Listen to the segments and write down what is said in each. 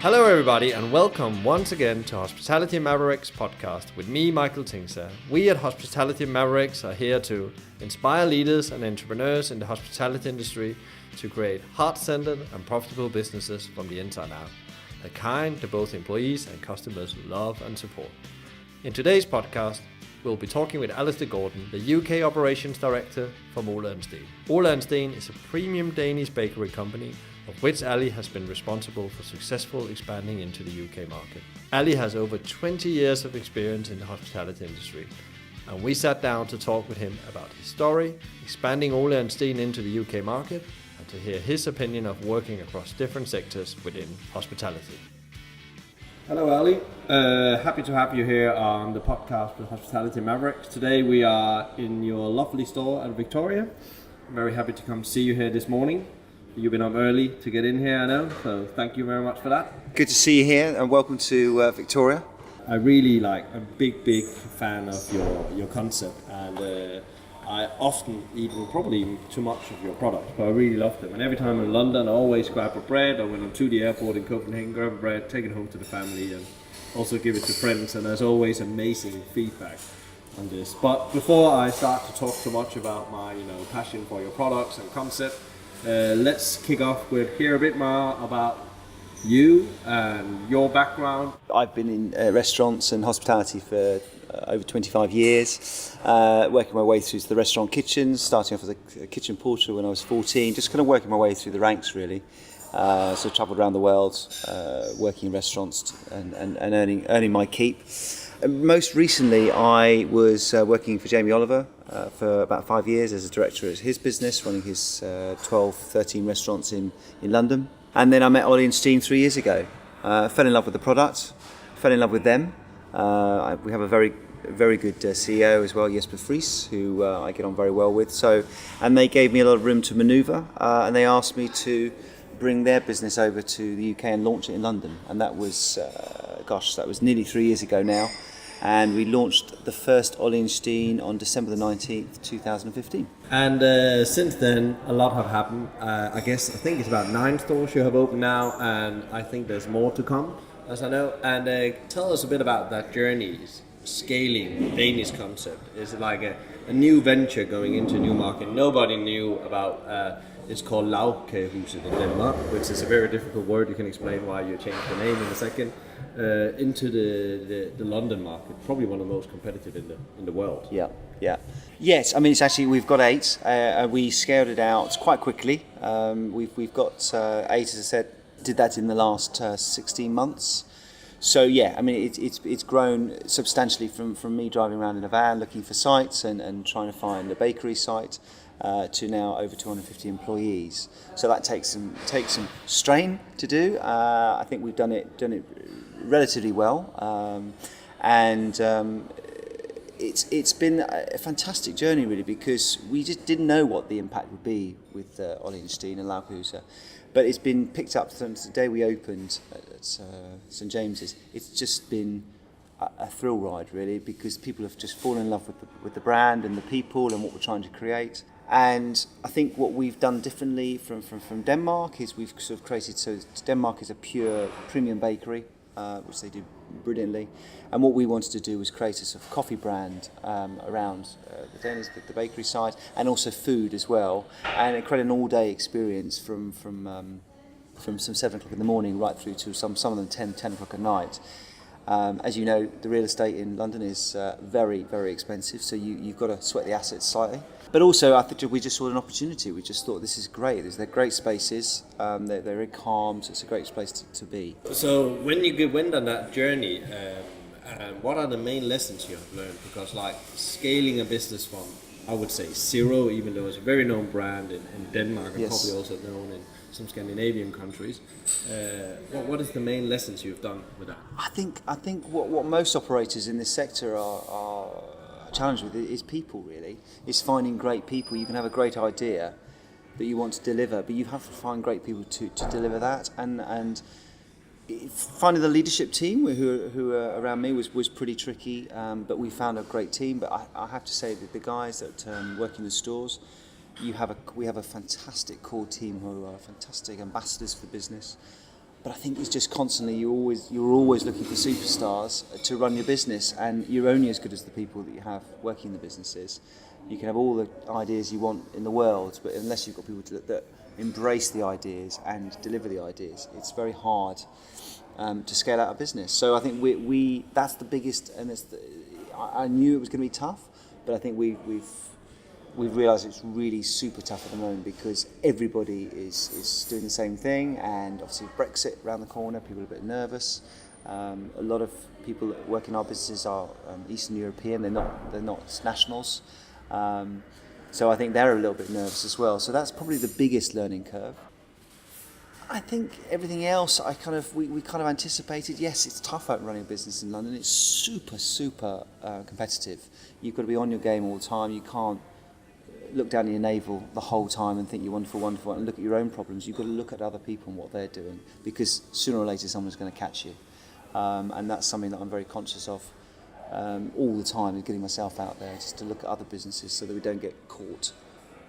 Hello everybody and welcome once again to Hospitality Mavericks podcast with me, Michael Tingser. We at Hospitality Mavericks are here to inspire leaders and entrepreneurs in the hospitality industry to create heart-centered and profitable businesses from the inside out. The kind that both employees and customers love and support. In today's podcast, we'll be talking with Alastair Gordon, the UK Operations Director from Ole Steen. Ole Steen is a premium Danish bakery company of which Ali has been responsible for successful expanding into the UK market. Ali has over 20 years of experience in the hospitality industry, and we sat down to talk with him about his story, expanding Ole Steen into the UK market, and to hear his opinion of working across different sectors within hospitality. Hello Ali, happy to have you here on the podcast with Hospitality Mavericks. Today we are in your lovely store at Victoria. I'm very happy to come see you here this morning. You've been up early to get in here, I know, so thank you very much for that. Good to see you here and welcome to Victoria. I really I'm a big fan of your concept, and I often eat probably too much of your products, but I really love them. And every time I'm in London, I always grab a bread, or when I'm to the airport in Copenhagen, grab a bread, take it home to the family, and also give it to friends. And there's always amazing feedback on this. But before I start to talk too much about my passion for your products and concept, let's kick off with hear a bit more about you and your background. I've been in restaurants and hospitality for over 25 years, working my way through to the restaurant kitchens, starting off as a kitchen porter when I was 14, just kind of working my way through the ranks really. So travelled around the world, working in restaurants and earning my keep. Most recently I was working for Jamie Oliver for about 5 years as a director at his business, running his 13 restaurants in London. And then I met Ole Steen 3 years ago. Fell in love with the product, fell in love with them. We have a very good CEO as well, Jesper Friis, who I get on very well with. And they gave me a lot of room to manoeuvre, and they asked me to bring their business over to the UK and launch it in London. And that was, that was nearly 3 years ago now. And we launched the first Ole Steen on December the 19th, 2015. And since then, a lot have happened. I think it's about 9 stores you have opened now, and I think there's more to come, as I know. And tell us a bit about that journey, scaling the Danish concept. Is it like a new venture going into a new market? Nobody knew about it's called Lagkagehuset in Denmark, which is a very difficult word. You can explain why you changed the name in a second. Into the London market, probably one of the most competitive in the world. Yeah. Yes, I mean it's actually we've got 8. We scaled it out quite quickly. We've got 8, as I said. Did that in the last 16 months. So yeah, I mean it's grown substantially from me driving around in a van looking for sites and trying to find a bakery site. To now over 250 employees. So that takes some strain to do. I think we've done it relatively well, and it's been a fantastic journey really, because we just didn't know what the impact would be with Ole Steen and Lagkagehuset, but it's been picked up since the day we opened at St James's. It's just been a thrill ride really, because people have just fallen in love with the brand and the people and what we're trying to create. And I think what we've done differently from Denmark is we've sort of created, so Denmark is a pure premium bakery, which they do brilliantly. And what we wanted to do was create a sort of coffee brand around the Danish, the bakery side, and also food as well. And it created an all-day experience from some 7 o'clock in the morning right through to some of them 10 o'clock at night. As you know, the real estate in London is very, very expensive, so you've got to sweat the assets slightly. But also, I think we just saw an opportunity. We just thought this is great. They're great spaces. They're very calm, so it's a great place to be. So when you went on that journey, what are the main lessons you have learned? Because scaling a business from, I would say, 0, even though it's a very known brand in Denmark and probably also known in some Scandinavian countries. What is the main lessons you've done with that? I think what most operators in this sector are challenged with is people really. It's finding great people. You can have a great idea that you want to deliver, but you have to find great people to deliver that. And finding the leadership team who are around me was pretty tricky, but we found a great team. But I have to say that the guys that work in the stores, we have a fantastic core team who are fantastic ambassadors for business. but I think it's just constantly you're always looking for superstars to run your business, and you're only as good as the people that you have working in the businesses. You can have all the ideas you want in the world, but unless you've got people that embrace the ideas and deliver the ideas, it's very hard to scale out a business. So I think we that's the biggest, and I knew it was going to be tough, but I think we've realised it's really super tough at the moment because everybody is doing the same thing, and obviously Brexit around the corner, people are a bit nervous. A lot of people that work in our businesses are Eastern European; they're not nationals. So I think they're a little bit nervous as well. So that's probably the biggest learning curve. I think everything else, we kind of anticipated. Yes, it's tough out running a business in London. It's super competitive. You've got to be on your game all the time. You can't look down at your navel the whole time and think you're wonderful, and look at your own problems. You've got to look at other people and what they're doing, because sooner or later someone's going to catch you. And that's something that I'm very conscious of all the time, is getting myself out there just to look at other businesses so that we don't get caught.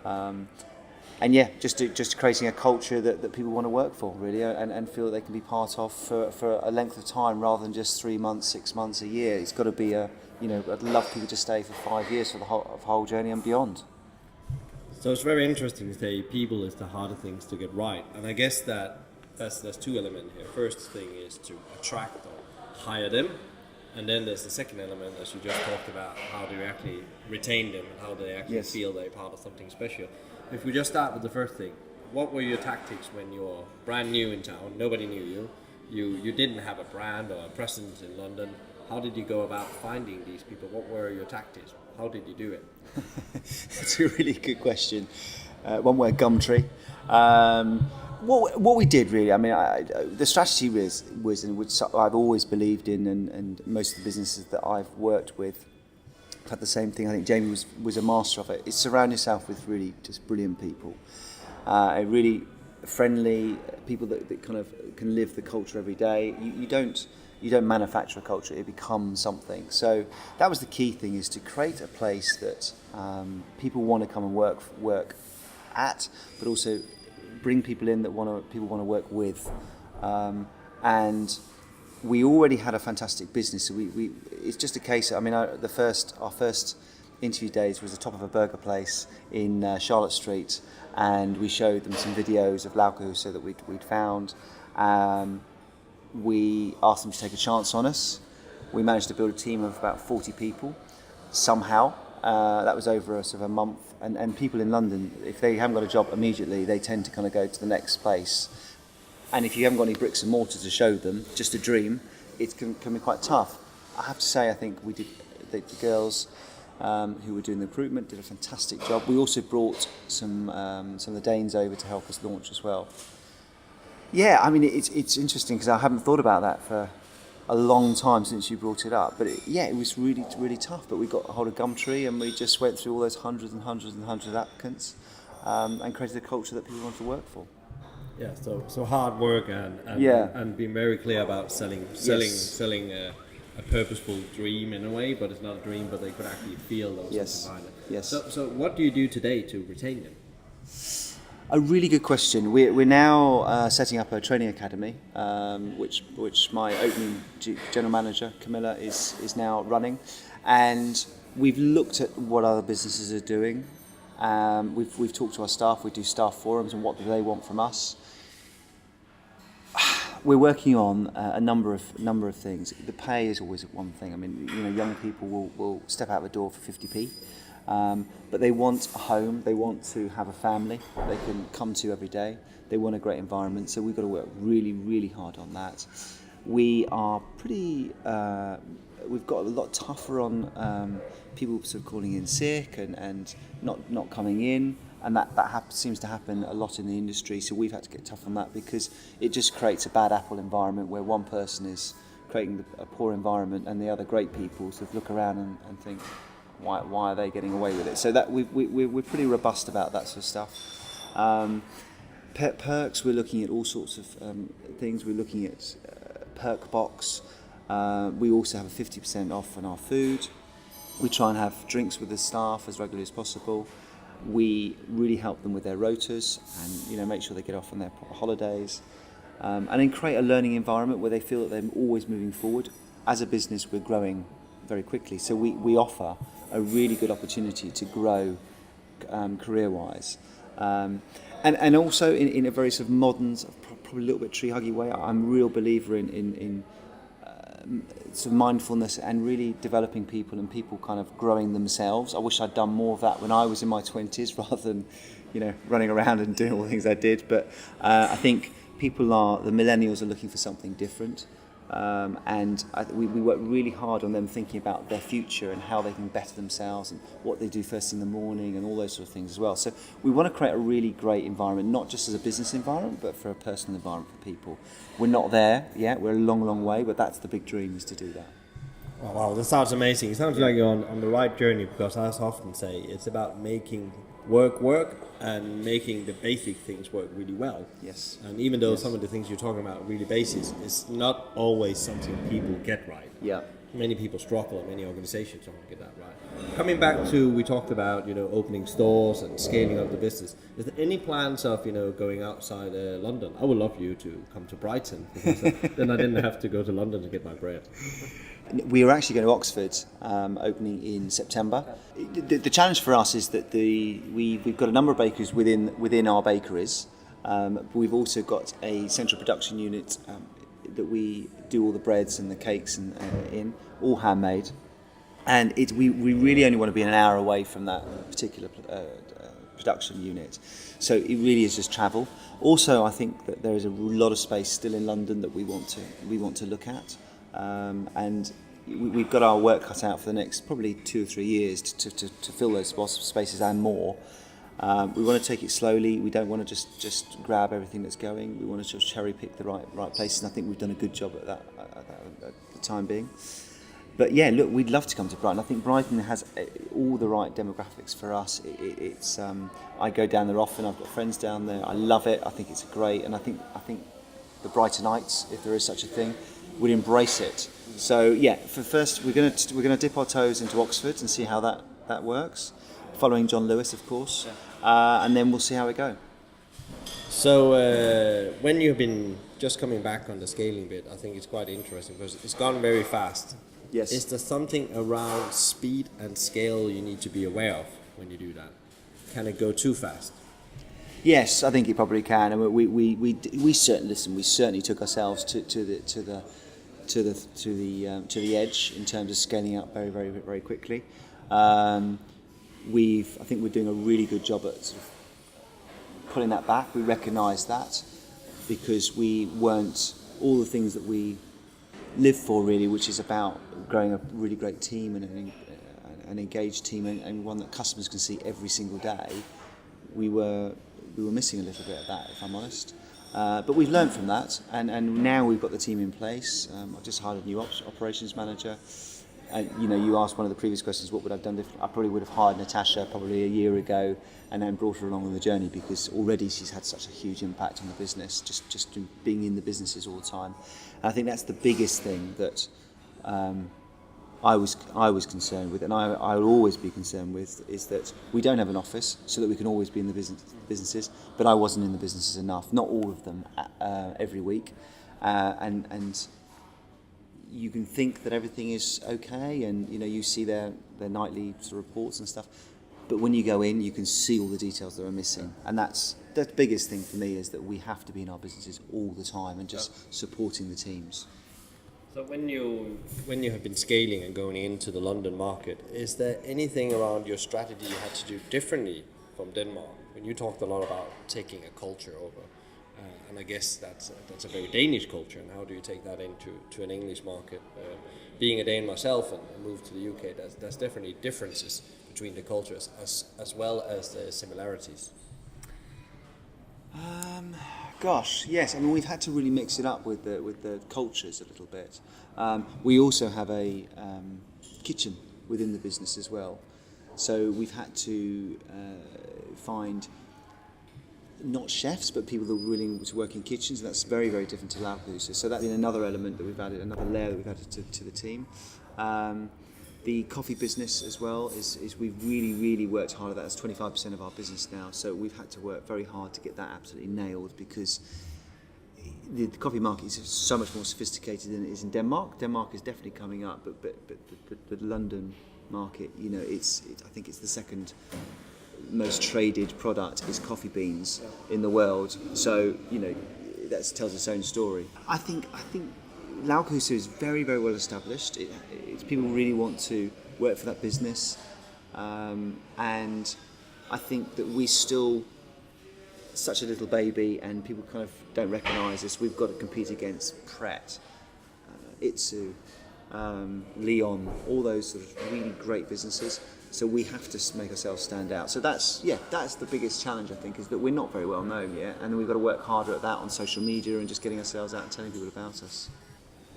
And yeah, just creating a culture that people want to work for, really, and feel that they can be part of for a length of time rather than just 3 months, 6 months, a year. It's got to be I'd love people to stay for 5 years for the whole journey and beyond. So it's very interesting to say people is the harder things to get right, and I guess there's two elements here. First thing is to attract or hire them, and then there's the second element, as you just talked about, how do you actually retain them and how they actually feel they're part of something special. If we just start with the first thing, what were your tactics when you're brand new in town, nobody knew you didn't have a brand or a presence in London? How did you go about finding these people? What were your tactics? How did you do it? That's a really good question. One word, Gumtree. What we did really, I mean, the strategy was in which I've always believed in, and most of the businesses that I've worked with have had the same thing. I think Jamie was a master of it. It's surround yourself with really just brilliant people, really friendly people that kind of can live the culture every day. You don't manufacture a culture; it becomes something. So that was the key thing: is to create a place that people want to come and work at, but also bring people in that people want to work with. And we already had a fantastic business. So we it's just a case. I mean, our first interview days was the top of a burger place in Charlotte Street, and we showed them some videos of Lagkagehuset that we'd found. We asked them to take a chance on us. We managed to build a team of about 40 people somehow. That was over a sort of a month. And people in London, if they haven't got a job immediately, they tend to kind of go to the next place. And if you haven't got any bricks and mortar to show them, just a dream, it can be quite tough. I have to say, I think we did. The girls who were doing the recruitment did a fantastic job. We also brought some of the Danes over to help us launch as well. Yeah, I mean, it's interesting because I haven't thought about that for a long time since you brought it up. But it was really, really tough. But we got a hold of Gumtree and we just went through all those hundreds of applicants and created a culture that people wanted to work for. Yeah, so hard work and being very clear about selling a purposeful dream in a way, but it's not a dream, but they could actually feel those environment. Yes. So what do you do today to retain them? A really good question. We're now setting up a training academy, which my opening general manager Camilla is now running, and we've looked at what other businesses are doing. We've talked to our staff. We do staff forums and what do they want from us. We're working on a number of things. The pay is always one thing. I mean, young people will step out the door for 50p. But they want a home, they want to have a family they can come to every day, they want a great environment, so we've got to work really, really hard on that. We are we've got a lot tougher on people sort of calling in sick and not coming in, and that seems to happen a lot in the industry, so we've had to get tough on that because it just creates a bad apple environment where one person is creating a poor environment and the other great people sort of look around and think, why are they getting away with it? So that we're pretty robust about that sort of stuff. Perks, we're looking at all sorts of things. We're looking at perk box. We also have a 50% off on our food. We try and have drinks with the staff as regularly as possible. We really help them with their rotas and make sure they get off on their holidays. and then create a learning environment where they feel that they're always moving forward. As a business, we're growing very quickly, so we offer a really good opportunity to grow career-wise. And also in a very sort of modern, probably a little bit tree-huggy way, I'm a real believer in sort of mindfulness and really developing people and people kind of growing themselves. I wish I'd done more of that when I was in my 20s rather than, running around and doing all the things I did. But I think the millennials are looking for something different. And we work really hard on them thinking about their future and how they can better themselves and what they do first in the morning and all those sort of things as well. So we want to create a really great environment, not just as a business environment, but for a personal environment for people. We're not there yet, we're a long, long way, but that's the big dream, is to do that. Oh, wow, that sounds amazing. It sounds like you're on the right journey, because as I often say, it's about making work and making the basic things work really well. Yes. And even though some of the things you're talking about really basic, it's not always something people get right. Yeah. Many people struggle, and many organizations don't get that right. Coming back to, we talked about opening stores and scaling up the business. Is there any plans of going outside London? I would love you to come to Brighton, because then I didn't have to go to London to get my bread. We are actually going to Oxford, opening in September. The challenge for us is that we've got a number of bakeries within our bakeries. We've also got a central production unit that we do all the breads and the cakes in, all handmade. And we really only want to be an hour away from that particular production unit. So it really is just travel. Also, I think that there is a lot of space still in London that we want to look at. And we've got our work cut out for the next probably 2 or 3 years to fill those spaces and more. We want to take it slowly. We don't want to just grab everything that's going. We want to just cherry pick the right places, and I think we've done a good job at that at the time being. But yeah, look, we'd love to come to Brighton. I think Brighton has all the right demographics for us. It's I go down there often. I've got friends down there. I love it. I think it's great, and I think the Brightonites, if there is such a thing, would embrace it. So yeah, for first we're going to dip our toes into Oxford and see how that works, following John Lewis, of course, and then we'll see how we go. So when you've been just coming back on the scaling bit, I think it's quite interesting because it's gone very fast. Yes. Is there something around speed and scale you need to be aware of when you do that? Can it go too fast? Yes, I think it probably can. And we certainly took ourselves to the edge in terms of scaling up very, very, very quickly. I think we're doing a really good job at sort of pulling that back. We recognise that because we weren't all the things that we live for really, which is about growing a really great team and an engaged team and one that customers can see every single day. We were missing a little bit of that, if I'm honest. But we've learned from that, and now we've got the team in place. I've just hired a new operations manager. You asked one of the previous questions, what would I have done different? I probably would have hired Natasha probably a year ago and then brought her along on the journey because already she's had such a huge impact on the business, just being in the businesses all the time. And I think that's the biggest thing that I was concerned with, and I will always be concerned with, is that we don't have an office so that we can always be in the businesses, but I wasn't in the businesses enough, not all of them every week, and you can think that everything is okay, and you see their nightly sort of reports and stuff, but when you go in you can see all the details that are missing, and that's the biggest thing for me, is that we have to be in our businesses all the time and just supporting the teams. So when you have been scaling and going into the London market, is there anything around your strategy you had to do differently from Denmark? When you talked a lot about taking a culture over, and I guess that's a very Danish culture, and how do you take that into an English market? Being a Dane myself and moved to the UK, there's definitely differences between the cultures as well as the similarities. Gosh, yes. I mean, we've had to really mix it up with the cultures a little bit. We also have a kitchen within the business as well, so we've had to find not chefs, but people that are willing to work in kitchens. And that's very, very different to Lagkagehuset. So that's been another element that we've added, another layer that we've added to the team. The coffee business as well is we've really, really worked hard at that. It's 25% of our business now, so we've had to work very hard to get that absolutely nailed, because the coffee market is so much more sophisticated than it is in Denmark. Denmark is definitely coming up, but the London market, I think it's the second most traded product is coffee beans in the world. So that tells its own story. I think Lagkagehuset is very, very well established. It's people really want to work for that business, and I think that we still such a little baby, and people kind of don't recognise us. We've got to compete against Pret, Itsu, Leon, all those sort of really great businesses. So we have to make ourselves stand out. So that's the biggest challenge, I think, is that we're not very well known yet, and we've got to work harder at that on social media and just getting ourselves out and telling people about us.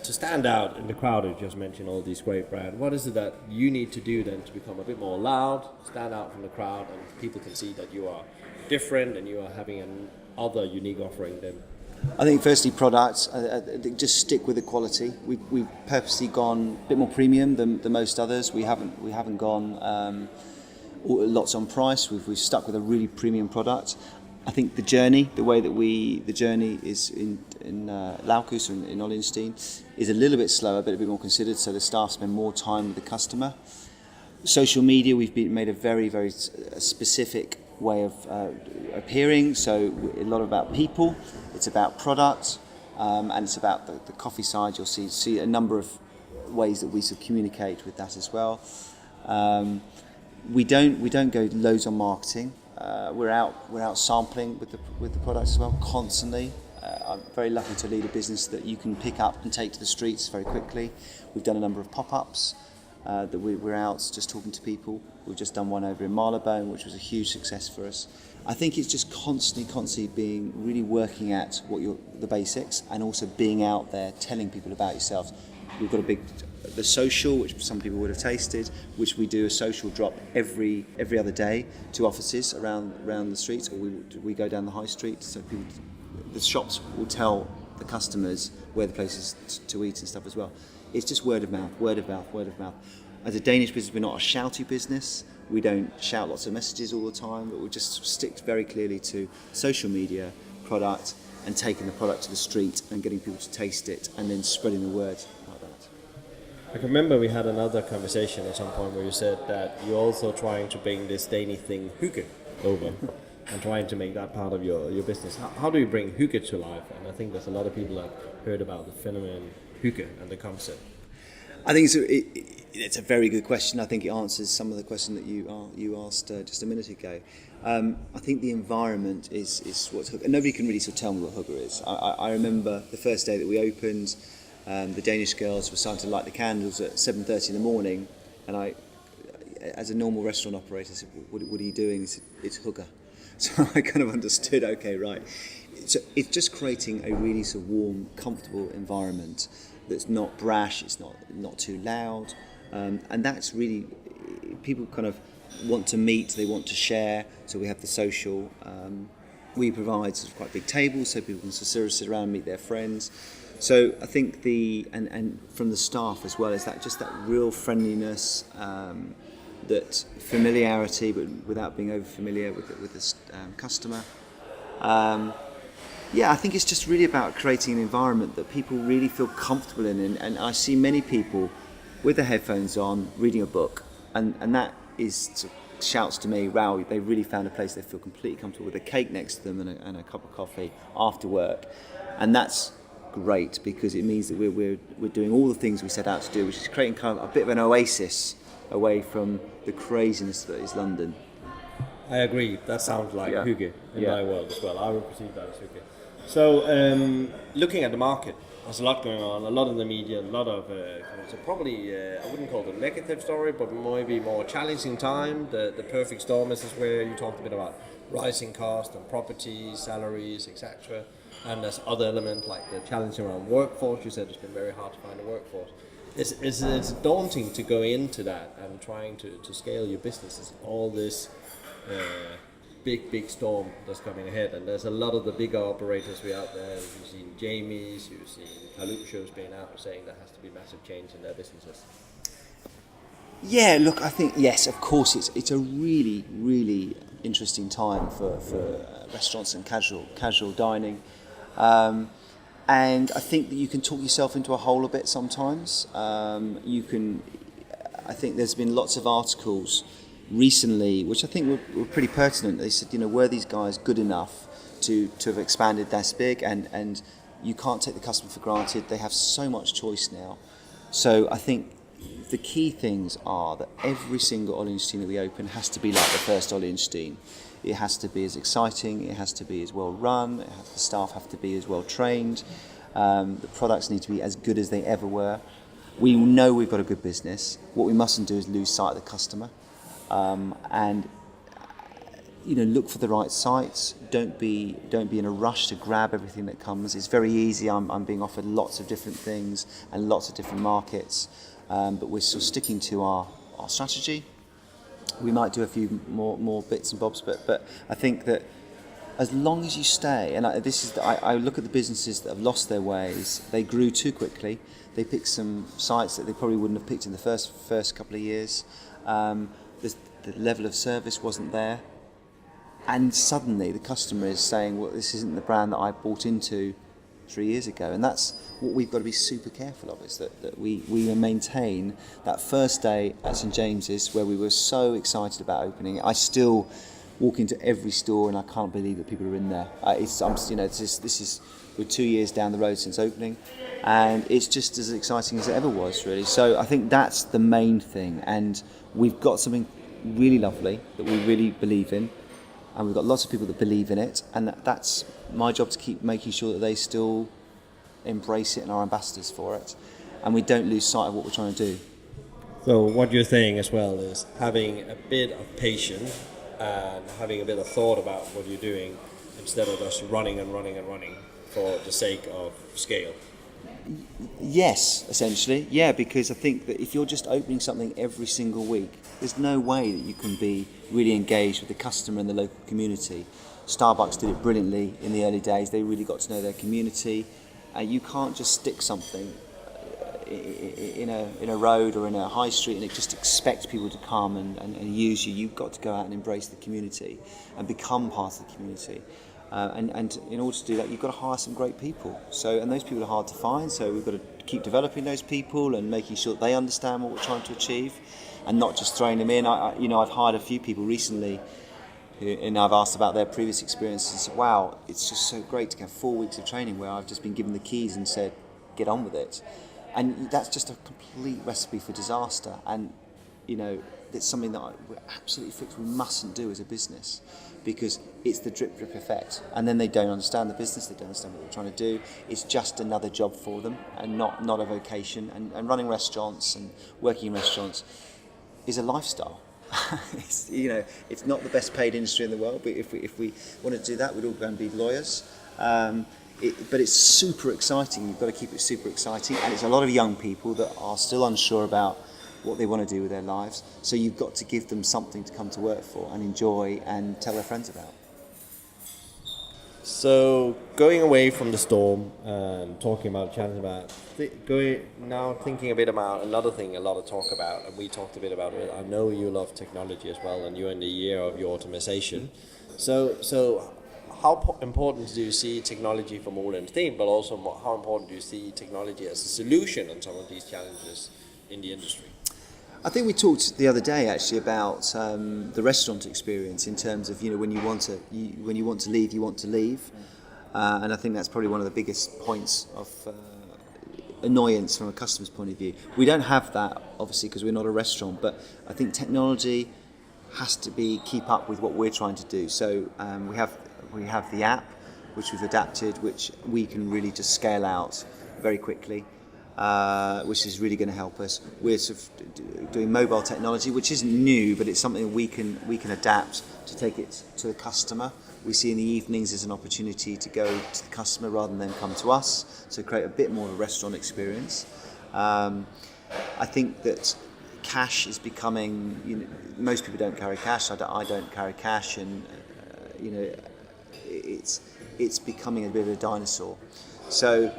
To stand out in the crowd, you just mentioned all these great brands. What is it that you need to do then to become a bit more loud, stand out from the crowd, and people can see that you are different and you are having another unique offering then? I think firstly products, just stick with the quality. We've purposely gone a bit more premium than most others. We haven't gone lots on price. We've stuck with a really premium product. I think the journey is in Lagkagehuset and in Ole Steen is a little bit slower, but a bit more considered. So the staff spend more time with the customer. Social media, we've made a very, very specific way of appearing. So a lot about people. It's about product, and it's about the coffee side. You'll see a number of ways that we sort of communicate with that as well. We don't go loads on marketing. We're out sampling with the products as well constantly. I'm very lucky to lead a business that you can pick up and take to the streets very quickly. We've done a number of pop-ups that we're out just talking to people. We've just done one over in Marylebone, which was a huge success for us. I think it's just constantly being really working at the basics, and also being out there telling people about yourselves. We've got the social, which some people would have tasted, which we do a social drop every other day to offices around the streets, or we go down the high street, so the shops will tell the customers where the places to eat and stuff as well. It's just word of mouth. As a Danish business, we're not a shouty business. We don't shout lots of messages all the time, but we just stick very clearly to social media, product, and taking the product to the street and getting people to taste it, and then spreading the word like that. I can remember we had another conversation at some point where you said that you're also trying to bring this Danish thing, hygge, over and trying to make that part of your business. How do you bring hygge to life? And I think there's a lot of people that heard about the phenomenon hygge and the concept. I think it's a very good question. I think it answers some of the question that you asked just a minute ago. I think the environment is what's hygge. And nobody can really sort of tell me what hygge is. I remember the first day that we opened, the Danish girls were starting to light the candles at 7:30 in the morning, and I, as a normal restaurant operator, said, what are you doing? He said, it's hygge. So I kind of understood, okay, right. So it's just creating a really sort of warm, comfortable environment that's not brash, it's not too loud, and that's really, people kind of want to meet, they want to share, so we have the social. We provide sort of quite big tables so people can sort of sit around and meet their friends. So I think and from the staff as well, is that just that real friendliness, that familiarity, but without being over familiar with the customer. I think it's just really about creating an environment that people really feel comfortable in, and I see many people with their headphones on reading a book, and that shouts to me, wow, they really found a place they feel completely comfortable with, a cake next to them and a cup of coffee after work, and that's great because it means that we're doing all the things we set out to do, which is creating kind of a bit of an oasis away from the craziness that is London. I agree. That sounds like hygge in my world as well. I would perceive that as hygge. So, looking at the market, there's a lot going on, a lot in the media, a lot of, so probably, I wouldn't call it a negative story, but maybe more challenging time. The perfect storm is where you talked a bit about rising costs and properties, salaries, etc. And there's other elements like the challenge around workforce. You said it's been very hard to find a workforce. It's daunting to go into that and trying to scale your businesses. All this big storm that's coming ahead, and there's a lot of the bigger operators we out there. You've seen Jamie's, you've seen Kalucho's being out saying there has to be massive change in their businesses. Yeah, look, I think yes, of course, it's a really, really interesting time for restaurants and casual dining. And I think that you can talk yourself into a hole a bit sometimes. I think there's been lots of articles recently, which I think were pretty pertinent. They said, were these guys good enough to have expanded this big? And you can't take the customer for granted. They have so much choice now. So I think the key things are that every single Ole Steen that we open has to be like the first Ole Steen. It has to be as exciting, it has to be as well run, the staff have to be as well trained, the products need to be as good as they ever were. We know we've got a good business. What we mustn't do is lose sight of the customer, and look for the right sites. Don't be in a rush to grab everything that comes. It's very easy. I'm being offered lots of different things and lots of different markets, but we're still sticking to our strategy. We might do a few more bits and bobs, but I think that as long as you stay, and I look at the businesses that have lost their ways. They grew too quickly. They picked some sites that they probably wouldn't have picked in the first couple of years. The level of service wasn't there, and suddenly the customer is saying, "Well, this isn't the brand that I bought into 3 years ago," and that's what we've got to be super careful of, is that we maintain that first day at St James's where we were so excited about opening it. I still walk into every store and I can't believe that people are in there. We're 2 years down the road since opening, and it's just as exciting as it ever was, really. So I think that's the main thing, and we've got something really lovely that we really believe in. And we've got lots of people that believe in it, and that's my job, to keep making sure that they still embrace it and are ambassadors for it, and we don't lose sight of what we're trying to do. So what you're saying as well is having a bit of patience and having a bit of thought about what you're doing, instead of just running for the sake of scale. Yes, essentially, yeah, because I think that if you're just opening something every single week, there's no way that you can be really engaged with the customer and the local community. Starbucks did it brilliantly in the early days. They really got to know their community. You can't just stick something in a road or in a high street and just expect people to come and use you. You've got to go out and embrace the community and become part of the community. And in order to do that, you've got to hire some great people. And those people are hard to find, so we've got to keep developing those people and making sure that they understand what we're trying to achieve, and not just throwing them in. I've hired a few people recently, and I've asked about their previous experiences and said, wow, it's just so great to get 4 weeks of training where I've just been given the keys and said, get on with it. And that's just a complete recipe for disaster. And, it's something that we're absolutely fixed we mustn't do as a business, because it's the drip effect, and then they don't understand the business, they don't understand what we're trying to do. It's just another job for them, and not a vocation. And running restaurants and working in restaurants is a lifestyle. It's not the best paid industry in the world, but if we wanted to do that, we'd all go and be lawyers. But it's super exciting. You've got to keep it super exciting, and it's a lot of young people that are still unsure about what they want to do with their lives. So you've got to give them something to come to work for and enjoy and tell their friends about. So going away from the storm and talking about challenges, thinking a bit about another thing a lot of talk about, and we talked a bit about it. I know you love technology as well, and you're in the year of your automation. So how important do you see technology from Ole Steen, but also how important do you see technology as a solution on some of these challenges in the industry? I think we talked the other day actually about the restaurant experience, in terms of when you want to leave, you want to leave, and I think that's probably one of the biggest points of annoyance from a customer's point of view. We don't have that obviously because we're not a restaurant, but I think technology has to keep up with what we're trying to do. So we have the app which we've adapted, which we can really just scale out very quickly. Which is really going to help us. We're sort of doing mobile technology, which isn't new, but it's something we can adapt to take it to the customer. We see in the evenings as an opportunity to go to the customer rather than them come to us, so create a bit more of a restaurant experience. I think that cash is becoming, most people don't carry cash. I don't carry cash, and it's becoming a bit of a dinosaur. So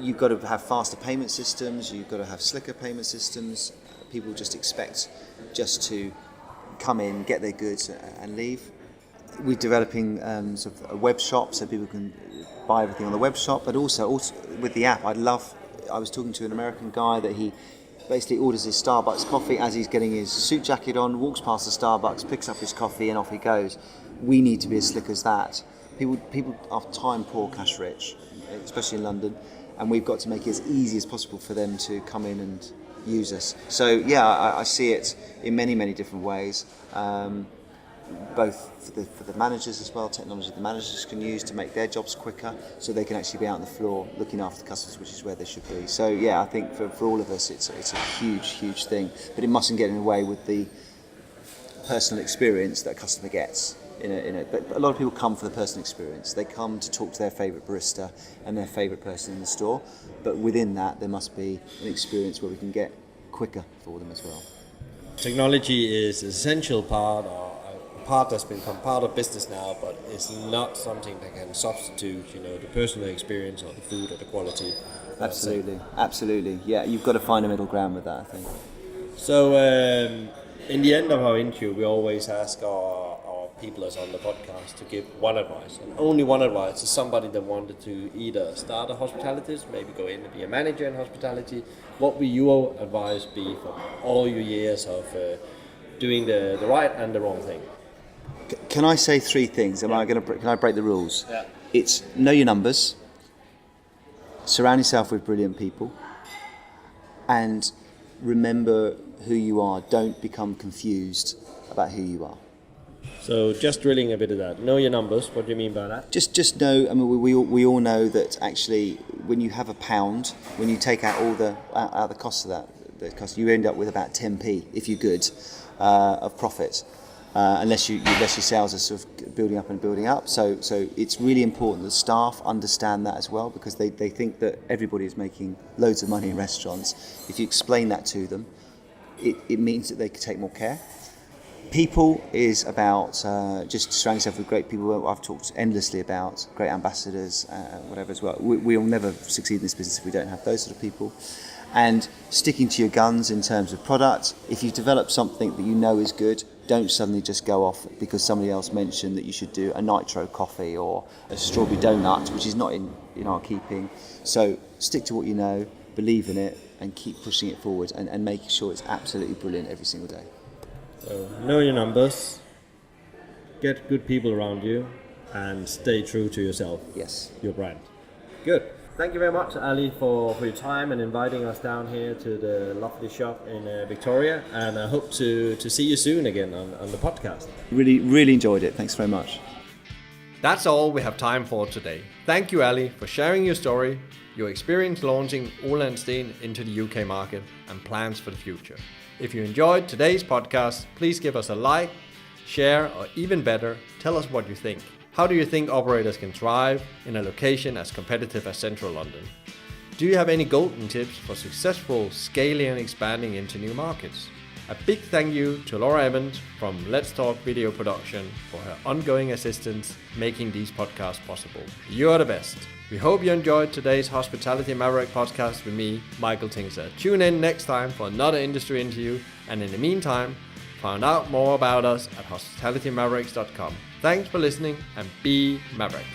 you've got to have faster payment systems, you've got to have slicker payment systems. People just expect just to come in, get their goods and leave. We're developing sort of a web shop so people can buy everything on the web shop, but also with the app. I was talking to an American guy that he basically orders his Starbucks coffee as he's getting his suit jacket on, walks past the Starbucks, picks up his coffee, and off he goes. We need to be as slick as that. People are time poor, cash rich, especially in London, and we've got to make it as easy as possible for them to come in and use us. So yeah, I see it in many, many different ways. Both for the managers as well, technology the managers can use to make their jobs quicker, so they can actually be out on the floor looking after the customers, which is where they should be. So yeah, I think for all of us it's a huge thing, but it mustn't get in the way with the personal experience that a customer gets. But a lot of people come for the personal experience. They come to talk to their favourite barista and their favourite person in the store, but within that there must be an experience where we can get quicker for them as well. Technology is an essential part, or a part that's become part of business now, but it's not something that can substitute, the personal experience or the food or the quality. Absolutely. Yeah, you've got to find a middle ground with that, I think. So, in the end of our interview, we always ask our people that's on the podcast to give one advice, and only one advice to somebody that wanted to either start a hospitality, maybe go in and be a manager in hospitality. What will your advice be for all your years of doing the right and the wrong thing? Can I say three things? Can I break the rules? Yeah. It's know your numbers, surround yourself with brilliant people, and remember who you are. Don't become confused about who you are. So just drilling a bit of that. Know your numbers. What do you mean by that? Just know. I mean, we all know that actually, when you have £1, when you take out out the cost of that, you end up with about 10p if you're good of profit. Unless your sales are sort of building up. So it's really important that staff understand that as well, because they think that everybody is making loads of money in restaurants. If you explain that to them, it means that they can take more care. People is about just surround yourself with great people. I've talked endlessly about great ambassadors, whatever as well. We'll never succeed in this business if we don't have those sort of people. And sticking to your guns in terms of product. If you develop something that you know is good, don't suddenly just go off because somebody else mentioned that you should do a nitro coffee or a strawberry donut, which is not in our keeping. So stick to what you know, believe in it, and keep pushing it forward and make sure it's absolutely brilliant every single day. So know your numbers, get good people around you, and stay true to yourself. Yes. Your brand. Good. Thank you very much, Ali, for your time and inviting us down here to the lovely shop in Victoria. And I hope to see you soon again on the podcast. Really enjoyed it. Thanks very much. That's all we have time for today. Thank you, Ali, for sharing your story, your experience launching Ole Steen into the UK market, and plans for the future. If you enjoyed today's podcast, please give us a like, share, or even better, tell us what you think. How do you think operators can thrive in a location as competitive as Central London? Do you have any golden tips for successful scaling and expanding into new markets? A big thank you to Laura Evans from Let's Talk Video Production for her ongoing assistance making these podcasts possible. You are the best. We hope you enjoyed today's Hospitality Maverick podcast with me, Michael Tingser. Tune in next time for another industry interview, and in the meantime, find out more about us at hospitalitymavericks.com. Thanks for listening, and be Maverick.